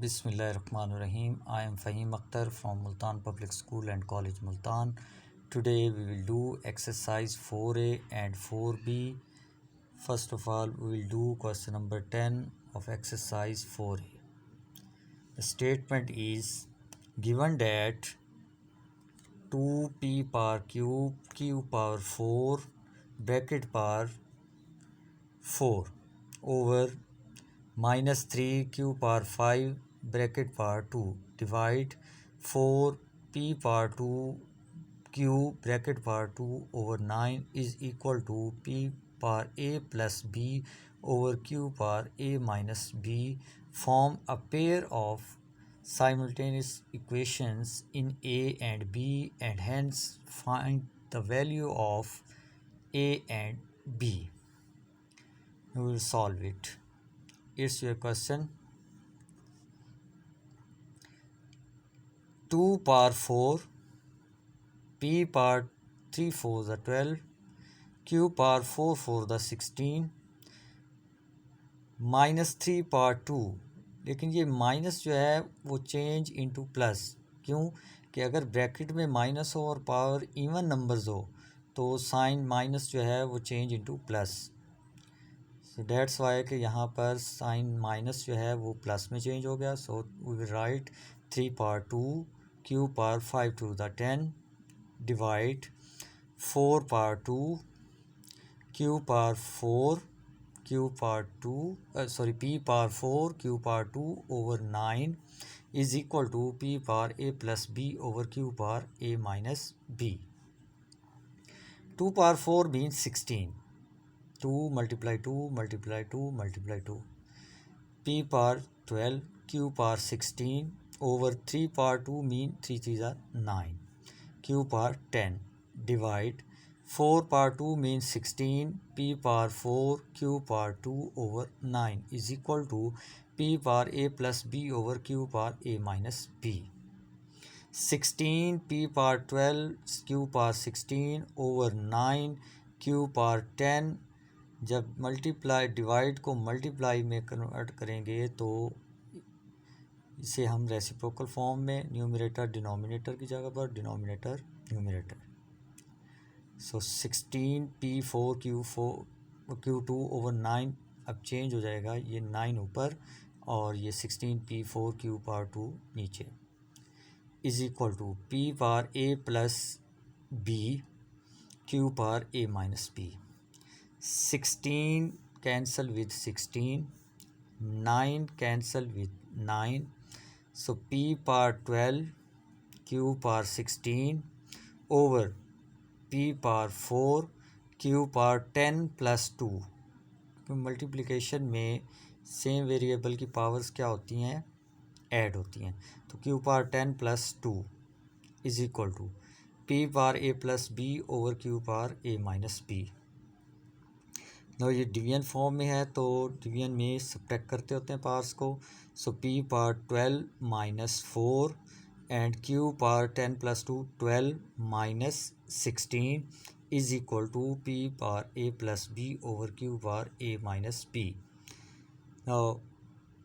Bismillahirrahmanirrahim. I am Fahim Akhtar from Multan Public School and College Multan. Today we will do exercise 4A and 4B. First of all, we will do question number 10 of exercise 4A. The statement is given that 2p power cube q power 4 bracket power 4 over minus 3 q power 5 bracket power 2 divide 4 p power 2 q bracket power 2 over 9 is equal to p power a plus b over q power a minus b. Form a pair of simultaneous equations in a and b and hence find the value of a and b. We will solve it. It's your question. 2 power 4 p power 3 4 the 12 q power 4 4 the 16 minus 3 power 2, लेकिन ये minus जो है वो change into plus. क्यों कि अगर bracket में minus हो और पावर इवन नंबर्स हो तो साइन माइनस जो है वो change into plus. So that's why कि यहाँ पर साइन माइनस जो है वो प्लस में चेंज हो गया. So we will write 3 power 2 q power 5 to the 10 divide 4 power 2 q power 4 q power 2 p power 4 q power 2 over 9 is equal to p power a plus b over q power a minus b. 2 power 4 means 16. 2 multiply 2 multiply 2 multiply 2. p power 12 q power 16 over 3 power 2 mean 3 3s are 9. q power 10 divide 4 power 2 means 16 p power 4 q power 2 over 9 is equal to p power a plus b over q power a minus b. 16 p power 12 q power 16 over 9 q power 10. जब multiply divide को multiply में convert करेंगे तो इसे हम reciprocal form में numerator denominator की जगह पर डिनोमिनेटर न्यूमरेटर. सो 16 p4 q2 ओवर 9 अब चेंज हो जाएगा, ये 9 ऊपर और ये 16 p4 q पावर 2 नीचे is equal to p power a plus b q power a minus b. 16 cancel with 16, 9 cancel with 9. So p power 12 q power 16 over p power 4 q power 10 plus 2. Multiplication में same variable की powers क्या होती हैं, add होती हैं. तो q power 10 plus 2 is equal to p power a plus b over q power a minus b. No ये division form में है तो डिवीजन में सब्ट्रैक्ट करते होते हैं पावर्स को. सो p power 12 minus 4 and q power 10 plus 2 12 minus 16 is equal to p power a plus b over q power a minus b. Now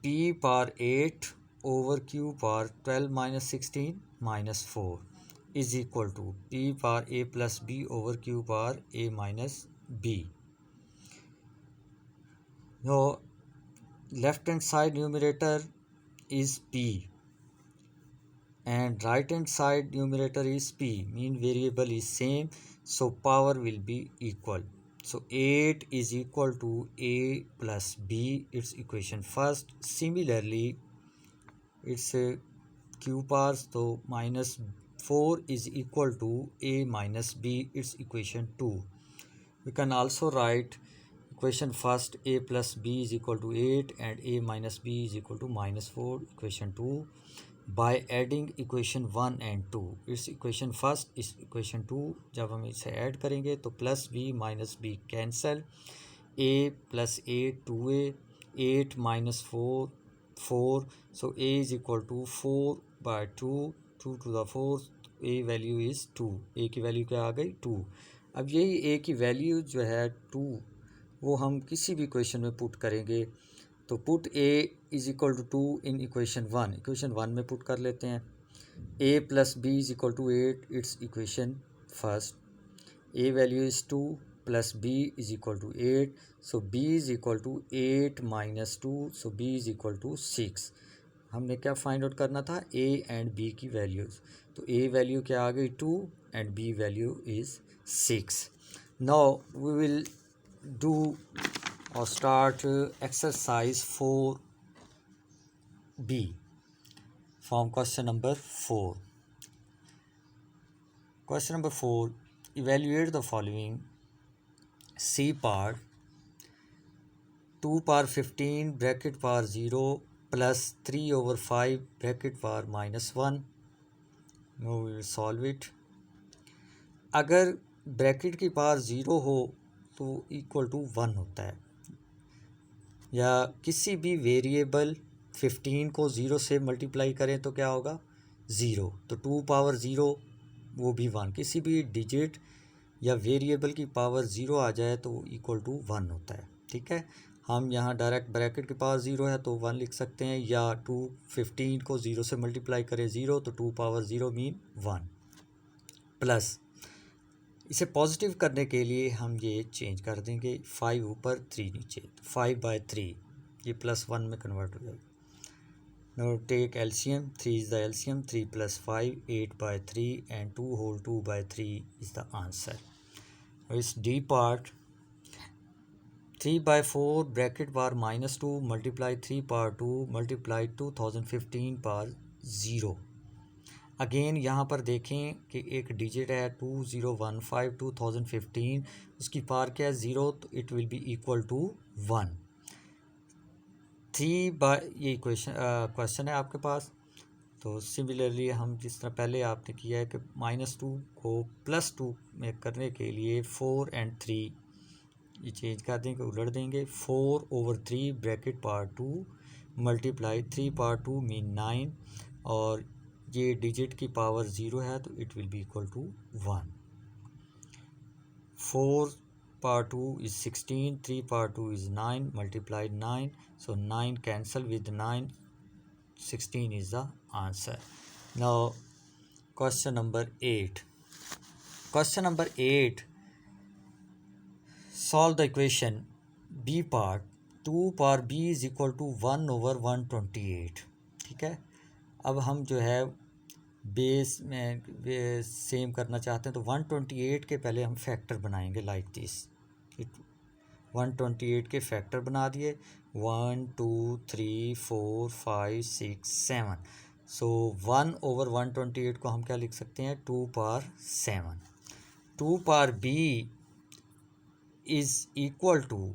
p power 8 over q power 12 minus 16 minus 4 is equal to p power a plus b over q power a minus b. Now left hand side numerator is p and right hand side numerator is p, mean variable is same, so power will be equal. So 8 is equal to a plus b, its equation first. Similarly it's a q powers, so minus 4 is equal to a minus b, its equation 2. We can also write equation first, a plus b is equal to 8 and a minus b is equal to minus 4, equation 2. by adding equation 1 and 2. It's equation first इस equation 2 जब हम इसे add करेंगे तो plus b minus b cancel, a plus a 2a, 8 minus 4 4. So a is equal to 4 by 2 2 to the 4. A value is 2, a की value क्या आ गई 2. अब यही ए की वैल्यू जो है 2 वो हम किसी भी इक्वेशन में पुट करेंगे तो put a is equal to 2 in equation 1, equation 1 में पुट कर लेते हैं। a plus b is equal to 8, it's equation first. a value is 2 plus b is equal to 8, so b is equal to 8 minus 2, so b is equal to 6। हमने क्या find out करना था, a and b की values. तो a value क्या आ गई 2 and b value is 6। Now we will do और start exercise 4b from question number 4. Question number 4. Evaluate the following. C part 2 power 15 bracket power 0 plus 3 over 5 bracket power minus 1. Now we will solve it. अगर bracket की power 0 हो तो equal to 1 होता है, या किसी भी वेरिएबल 15 को 0 से मल्टीप्लाई करें तो क्या होगा 0, तो 2 पावर 0 वो भी 1, किसी भी डिजिट या वेरिएबल की पावर 0 आ जाए तो इक्वल टू 1 होता है। ठीक है, हम यहाँ डायरेक्ट ब्रैकेट की पावर 0 है तो 1 लिख सकते हैं, या 15 को 0 से मल्टीप्लाई करें 0 तो 2 पावर 0 मीन 1, प्लस इसे पॉजिटिव करने के लिए हम ये चेंज कर देंगे, 5 ऊपर 3 नीचे, 5/3 ये +1 में कन्वर्ट हो जाएगा। Now take LCM, 3 is the LCM, 3 plus 5, 8/3 and 2 whole 2/3 is the answer. Now it's D part, 3/4 bracket power minus 2 multiply 3 power 2 multiply 2015 power 0. Again यहाँ पर देखें कि एक डिजिट है 2015 2015, उसकी पावर क्या है 0, तो it will be equal to 1। 3 by ये क्वेश्चन है आपके पास। तो सिमिलरली हम जिस तरह पहले आपने किया है कि -2 को +2 में करने के लिए 4 एंड 3 ये चेंज कर देंगे, उलट देंगे। 4/3 bracket power 2 multiply 3 power 2 mean 9, और ये डिजिट की पावर 0 है तो it will be equal to 1। 4 power 2 is 16, 3 power 2 is 9, multiplied 9, so 9 cancel with 9, 16 is the answer. Now question number 8. Question number 8, solve the equation b part, 2 power b is equal to 1/128। ठीक है, अब हम जो है base में same करना चाहते हैं तो 128 के पहले हम फैक्टर बनाएंगे लाइक दिस। 128 के फैक्टर बना दिए, 1 2 3 4 5 6 7, सो 1/128 को हम क्या लिख सकते हैं 2 power 7। 2 power b is equal to,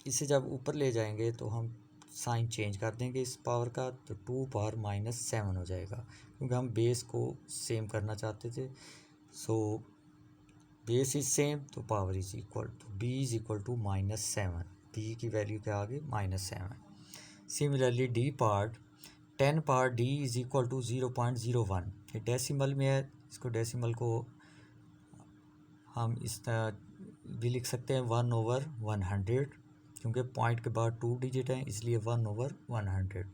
इसे जब ऊपर ले जाएंगे तो हम साइन चेंज कर देंगे इस पावर का, तो 2 पावर -7 हो जाएगा, क्योंकि हम बेस को सेम करना चाहते थे। सो बेस इज सेम तो पावर इज इक्वल, तो b is equal to -7, b की वैल्यू क्या आ गई -7। Similarly d part, 10 power d is equal to 0.01, ये डेसिमल में है, इसको डेसिमल को हम इस तरह भी लिख सकते हैं 1/100, क्योंकि पॉइंट के बाद 2 डिजिट हैं इसलिए 1/100।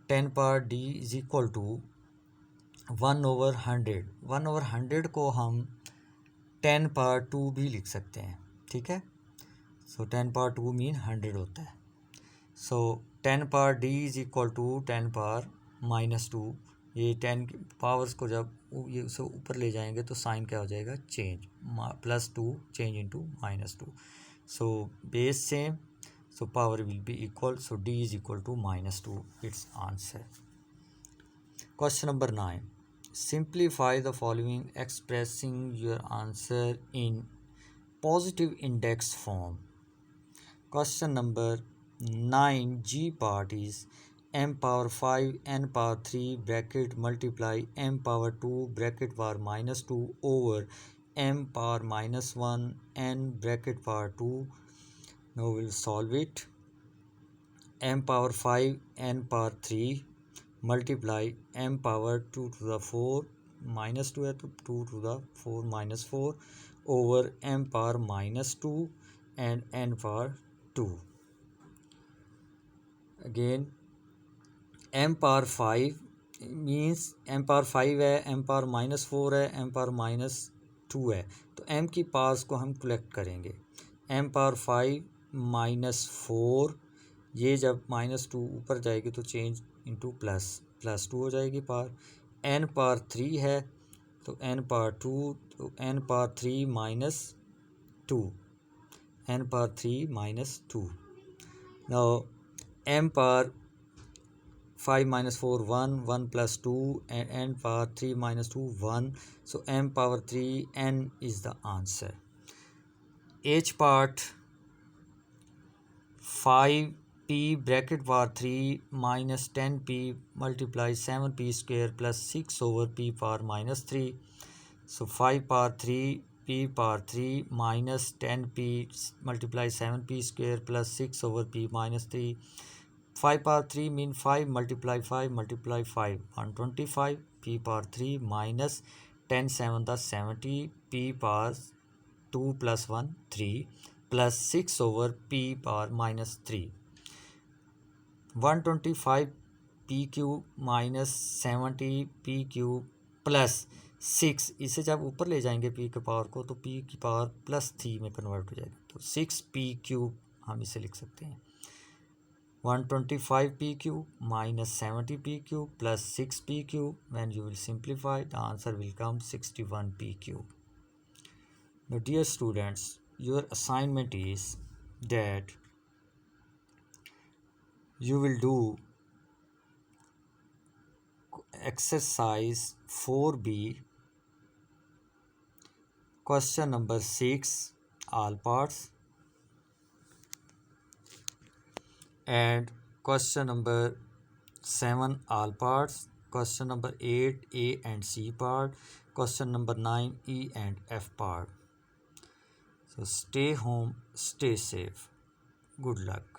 10 power d is equal to 1/100, 1/100 को हम 10 पावर 2 भी लिख सकते हैं। ठीक है, सो 10 पावर 2 मीन 100 होता है। So 10 power d is equal to 10 power -2, ये 10 पावर्स को जब ये उसे ऊपर ले जाएंगे तो साइन क्या हो जाएगा change, +2 change into -2, so base same, so power will be equal, so d is equal to -2, its answer. Question number 9, simplify the following expressing your answer in positive index form. Question number 9 g part is m power 5 n power 3 bracket multiply m power 2 bracket power -2 over m power -1 n bracket power 2. Now we'll solve it. m power 5 n power 3 multiply m power 2 to the 4 -2 है तो 2 to the 4 -4 over m power -2 and n power 2. Again m power 5 means m power 5 है, m power -4 है, m power -2 है, तो m की powers को हम collect करेंगे। m पावर 5 -4, ये जब -2 ऊपर जाएगी तो चेंज इनटू +2 हो जाएगी पावर। n पावर 3 है तो n पावर 2, तो n power 3 -2, n power 3 -2। Now m power 5 -4 1, 1 + 2, and n power 3 -2 1, so m power 3 n is the answer. H part 5p bracket power 3 minus 10p multiply 7p square plus 6 over p power -3, so 5 power 3 p power 3 minus 10p multiply 7p square plus 6 over p -3. 5 power 3 mean 5 multiply 5 multiply 5 125, p power 3 minus 10 7 the 70, p power 2 plus 1 3 plus 6 over p power -3. 125 p cube minus 70 p cube plus 6, इसे जब ऊपर ले जाएंगे p के power को तो p की power +3 में कन्वर्ट हो जाएगी, तो 6p क्यूब हम इसे लिख सकते हैं। 125p cube minus 70p cube plus 6p cube, when you will simplify the answer will come 61p cube. Now dear students, your assignment is that you will do exercise 4b, question number 6 all parts, and question number 7 all parts, question number 8 A and C part, question number 9 E and F part. So stay home, stay safe. Good luck.